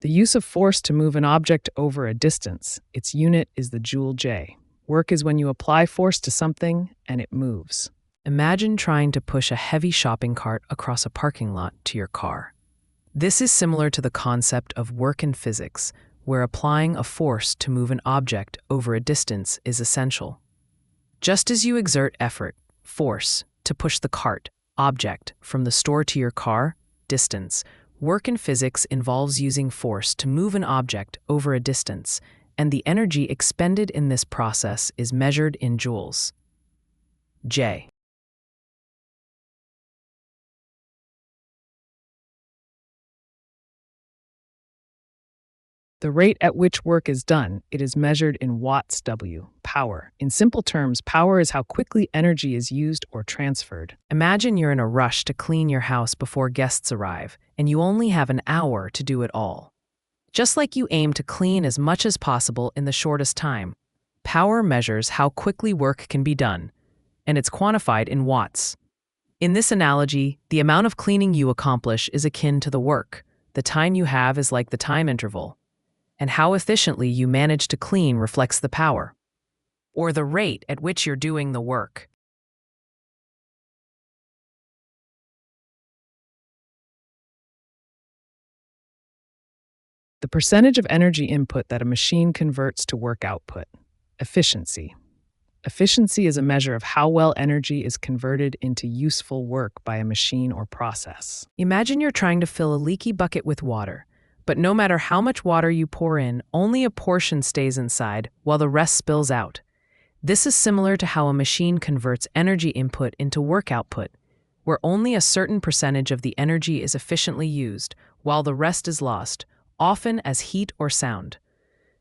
The use of force to move an object over a distance, its unit is the joule J. Work is when you apply force to something and it moves. Imagine trying to push a heavy shopping cart across a parking lot to your car. This is similar to the concept of work in physics, where applying a force to move an object over a distance is essential. Just as you exert effort, force, to push the cart, object, from the store to your car, distance, work in physics involves using force to move an object over a distance, and the energy expended in this process is measured in joules. J. The rate at which work is done, it is measured in watts W, power. In simple terms, power is how quickly energy is used or transferred. Imagine you're in a rush to clean your house before guests arrive, and you only have an hour to do it all. Just like you aim to clean as much as possible in the shortest time, power measures how quickly work can be done, and it's quantified in watts. In this analogy, the amount of cleaning you accomplish is akin to the work. The time you have is like the time interval, and how efficiently you manage to clean reflects the power, or the rate at which you're doing the work. The percentage of energy input that a machine converts to work output. Efficiency. Efficiency is a measure of how well energy is converted into useful work by a machine or process. Imagine you're trying to fill a leaky bucket with water. But no matter how much water you pour in, only a portion stays inside while the rest spills out. This is similar to how a machine converts energy input into work output, where only a certain percentage of the energy is efficiently used, while the rest is lost, often as heat or sound.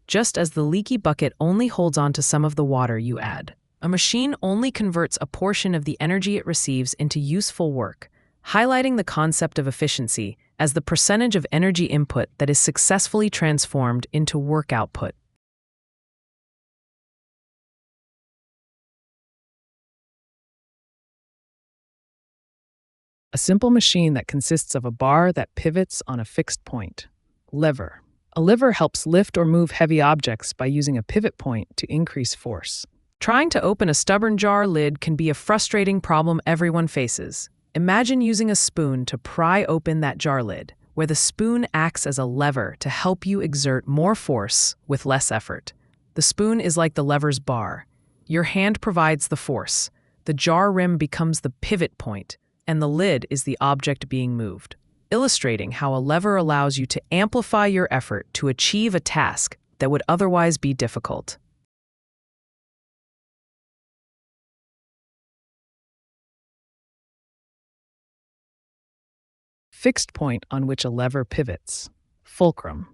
Just as the leaky bucket only holds on to some of the water you add, a machine only converts a portion of the energy it receives into useful work, highlighting the concept of efficiency as the percentage of energy input that is successfully transformed into work output. A simple machine that consists of a bar that pivots on a fixed point. Lever. A lever helps lift or move heavy objects by using a pivot point to increase force. Trying to open a stubborn jar lid can be a frustrating problem everyone faces. Imagine using a spoon to pry open that jar lid, where the spoon acts as a lever to help you exert more force with less effort. The spoon is like the lever's bar. Your hand provides the force. The jar rim becomes the pivot point, and the lid is the object being moved, illustrating how a lever allows you to amplify your effort to achieve a task that would otherwise be difficult. Fixed point on which a lever pivots. Fulcrum.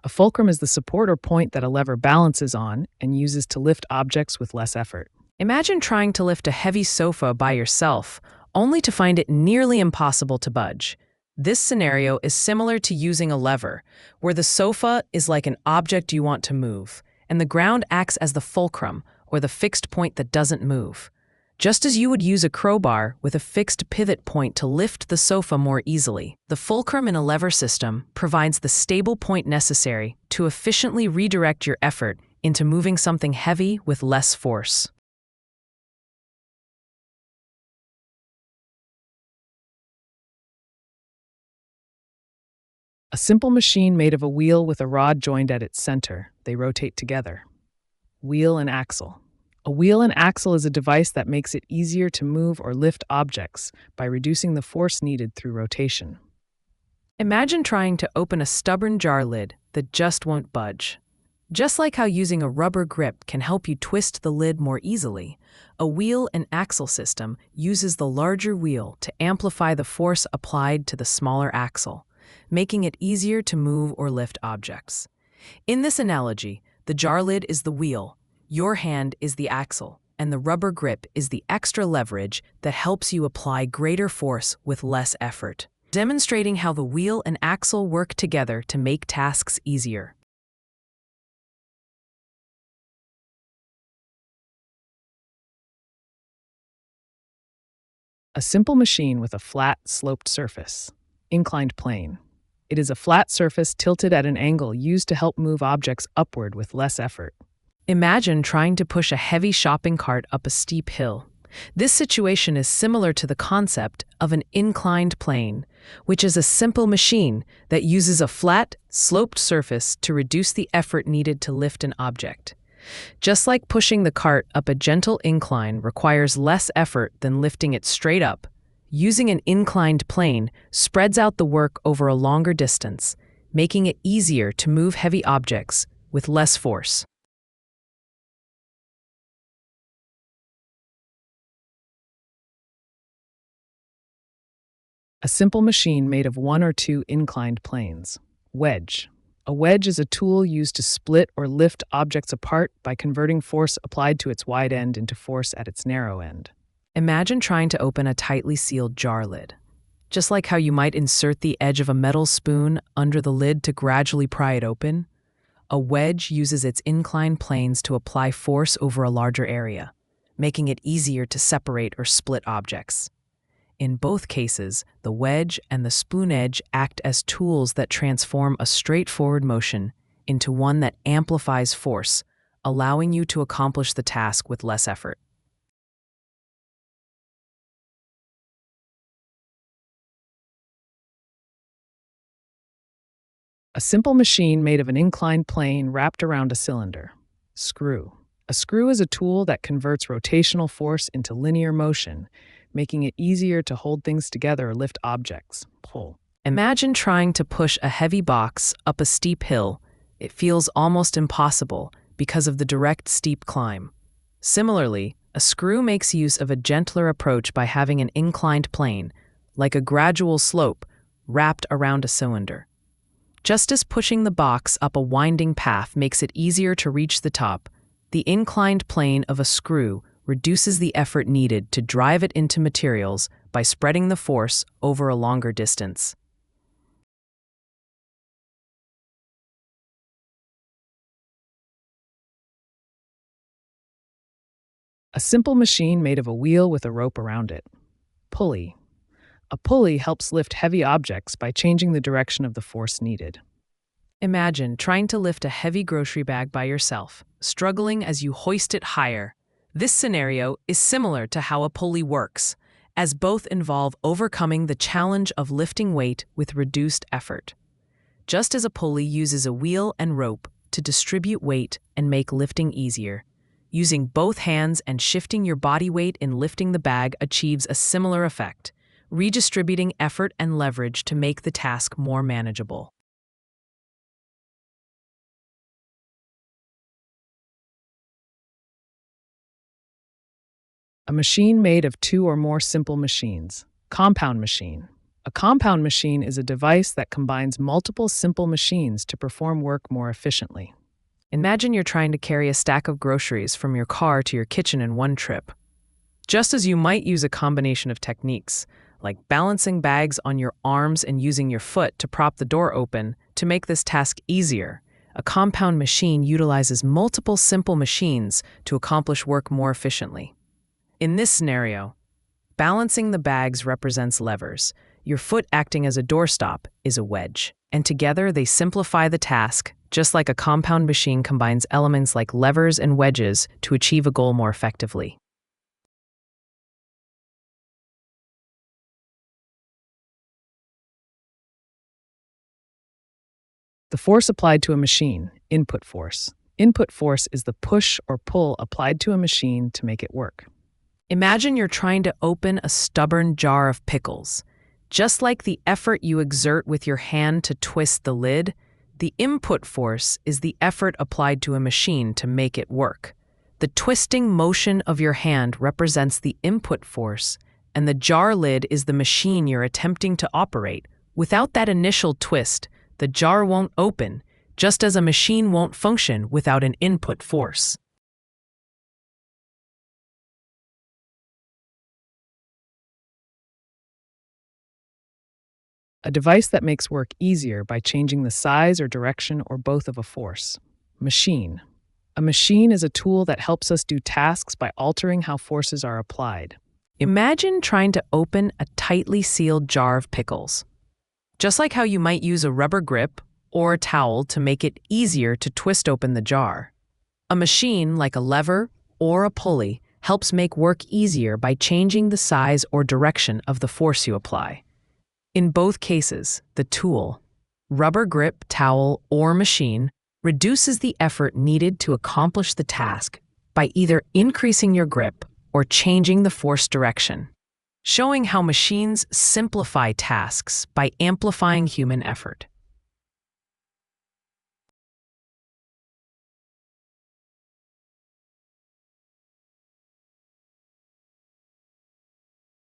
A fulcrum is the support or point that a lever balances on and uses to lift objects with less effort. Imagine trying to lift a heavy sofa by yourself, only to find it nearly impossible to budge. This scenario is similar to using a lever, where the sofa is like an object you want to move, and the ground acts as the fulcrum, or the fixed point that doesn't move. Just as you would use a crowbar with a fixed pivot point to lift the sofa more easily, the fulcrum in a lever system provides the stable point necessary to efficiently redirect your effort into moving something heavy with less force. A simple machine made of a wheel with a rod joined at its center. They rotate together. Wheel and axle. A wheel and axle is a device that makes it easier to move or lift objects by reducing the force needed through rotation. Imagine trying to open a stubborn jar lid that just won't budge. Just like how using a rubber grip can help you twist the lid more easily, a wheel and axle system uses the larger wheel to amplify the force applied to the smaller axle, making it easier to move or lift objects. In this analogy, the jar lid is the wheel, your hand is the axle, and the rubber grip is the extra leverage that helps you apply greater force with less effort, demonstrating how the wheel and axle work together to make tasks easier. A simple machine with a flat, sloped surface. Inclined plane. It is a flat surface tilted at an angle used to help move objects upward with less effort. Imagine trying to push a heavy shopping cart up a steep hill. This situation is similar to the concept of an inclined plane, which is a simple machine that uses a flat, sloped surface to reduce the effort needed to lift an object. Just like pushing the cart up a gentle incline requires less effort than lifting it straight up, using an inclined plane spreads out the work over a longer distance, making it easier to move heavy objects with less force. A simple machine made of one or two inclined planes. Wedge. A wedge is a tool used to split or lift objects apart by converting force applied to its wide end into force at its narrow end. Imagine trying to open a tightly sealed jar lid. Just like how you might insert the edge of a metal spoon under the lid to gradually pry it open, a wedge uses its inclined planes to apply force over a larger area, making it easier to separate or split objects. In both cases, the wedge and the spoon edge act as tools that transform a straightforward motion into one that amplifies force, allowing you to accomplish the task with less effort. A simple machine made of an inclined plane wrapped around a cylinder. Screw. A screw is a tool that converts rotational force into linear motion, making it easier to hold things together or lift objects. Pull. Imagine trying to push a heavy box up a steep hill. It feels almost impossible because of the direct steep climb. Similarly, a screw makes use of a gentler approach by having an inclined plane, like a gradual slope, wrapped around a cylinder. Just as pushing the box up a winding path makes it easier to reach the top, the inclined plane of a screw reduces the effort needed to drive it into materials by spreading the force over a longer distance. A simple machine made of a wheel with a rope around it. Pulley. A pulley helps lift heavy objects by changing the direction of the force needed. Imagine trying to lift a heavy grocery bag by yourself, struggling as you hoist it higher. This scenario is similar to how a pulley works, as both involve overcoming the challenge of lifting weight with reduced effort. Just as a pulley uses a wheel and rope to distribute weight and make lifting easier, using both hands and shifting your body weight in lifting the bag achieves a similar effect, redistributing effort and leverage to make the task more manageable. A machine made of two or more simple machines. Compound machine. A compound machine is a device that combines multiple simple machines to perform work more efficiently. Imagine you're trying to carry a stack of groceries from your car to your kitchen in one trip. Just as you might use a combination of techniques, like balancing bags on your arms and using your foot to prop the door open to make this task easier, a compound machine utilizes multiple simple machines to accomplish work more efficiently. In this scenario, balancing the bags represents levers. Your foot acting as a doorstop is a wedge, and together they simplify the task, just like a compound machine combines elements like levers and wedges to achieve a goal more effectively. The force applied to a machine, input force. Input force is the push or pull applied to a machine to make it work. Imagine you're trying to open a stubborn jar of pickles. Just like the effort you exert with your hand to twist the lid, the input force is the effort applied to a machine to make it work. The twisting motion of your hand represents the input force, and the jar lid is the machine you're attempting to operate. Without that initial twist, the jar won't open, just as a machine won't function without an input force. A device that makes work easier by changing the size or direction or both of a force. Machine. A machine is a tool that helps us do tasks by altering how forces are applied. Imagine trying to open a tightly sealed jar of pickles. just like how you might use a rubber grip or a towel to make it easier to twist open the jar. A machine like a lever or a pulley helps make work easier by changing the size or direction of the force you apply. In both cases, the tool, rubber grip, towel, or machine, reduces the effort needed to accomplish the task by either increasing your grip or changing the force direction, showing how machines simplify tasks by amplifying human effort.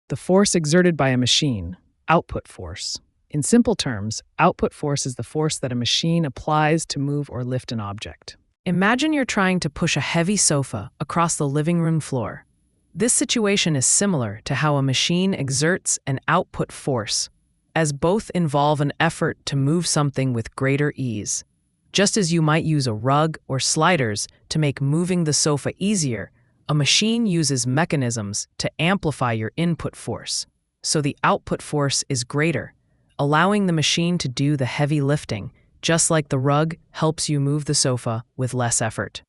The force exerted by a machine, output force. In simple terms, output force is the force that a machine applies to move or lift an object. Imagine you're trying to push a heavy sofa across the living room floor. This situation is similar to how a machine exerts an output force, as both involve an effort to move something with greater ease. Just as you might use a rug or sliders to make moving the sofa easier, a machine uses mechanisms to amplify your input force, so the output force is greater, allowing the machine to do the heavy lifting, just like the rug helps you move the sofa with less effort.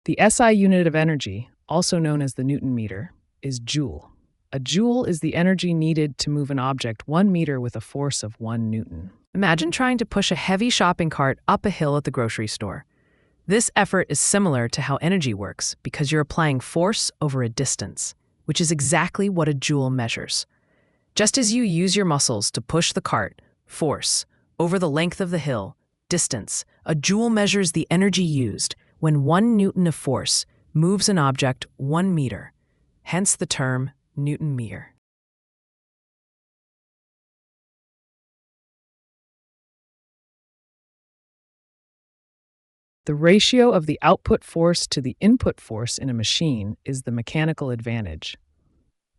The SI unit of energy, also known as the Newton meter, is joule. A joule is the energy needed to move an object 1 meter with a force of 1 Newton. Imagine trying to push a heavy shopping cart up a hill at the grocery store. This effort is similar to how energy works because you're applying force over a distance, which is exactly what a joule measures. Just as you use your muscles to push the cart, force, over the length of the hill, distance, a joule measures the energy used when 1 Newton of force moves an object 1 meter, hence the term Newton meter. The ratio of the output force to the input force in a machine is the mechanical advantage.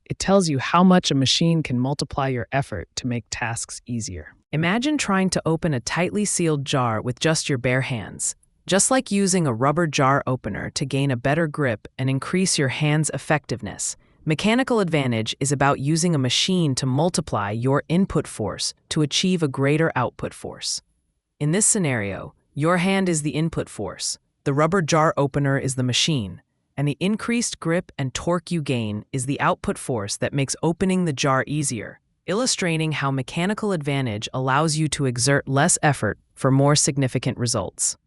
It tells you how much a machine can multiply your effort to make tasks easier. Imagine trying to open a tightly sealed jar with just your bare hands. Just like using a rubber jar opener to gain a better grip and increase your hand's effectiveness, mechanical advantage is about using a machine to multiply your input force to achieve a greater output force. In this scenario, your hand is the input force, the rubber jar opener is the machine, and the increased grip and torque you gain is the output force that makes opening the jar easier, illustrating how mechanical advantage allows you to exert less effort for more significant results.